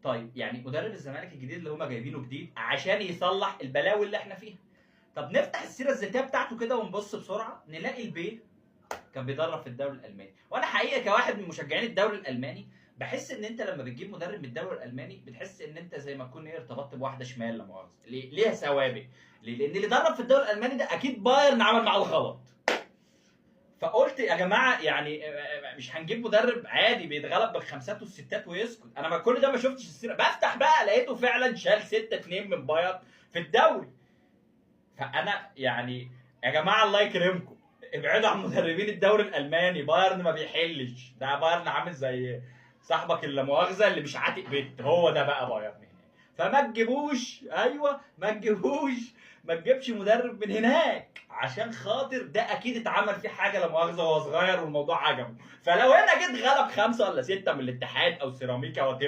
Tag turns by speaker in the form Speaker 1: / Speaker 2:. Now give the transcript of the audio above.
Speaker 1: طيب يعني مدرب الزمالك الجديد اللي هم جايبينه جديد عشان يصلح البلاوي اللي احنا فيها. طب نفتح السيره الذاتيه بتاعته كده ونبص بسرعه نلاقي البيه كان بيدرب في الدوري الالماني. وانا حقيقه كواحد من مشجعين الدوري الالماني بحس ان انت لما بتجيب مدرب من الدوري الالماني بتحس ان انت زي ما تكون ارتبطت بواحده شمال، لا مؤاخذه، ليها سوابق. ليه؟ لان اللي درب في الدوري الالماني ده اكيد بايرن عمل معاه الغلط. فقلت يا جماعه يعني مش هنجيب مدرب عادي بيتغلب بالخمسات والستات ويسكت. انا ما كل ده ما شفتش السيره، بفتح بقى لقيته فعلا شال 6-2 من بايرن في الدوري. فانا يعني يا جماعه الله يكرمكم ابعدوا عن مدربين الدوري الالماني. بايرن ما بيحلش، ده بايرن عامل زي صاحبك اللي مؤاخذه اللي مش عاتق بيت، هو ده بقى بايرن هناك. فما تجيبوش، ايوه ما تجيبوش، ما تجيبش مدرب من هناك عشان خاطر ده اكيد اتعمل فيه حاجه لا مؤاخذه وهو صغير والموضوع عجبه. فلو هنا جيت غلب 5 ولا 6 من الاتحاد او سيراميكا وات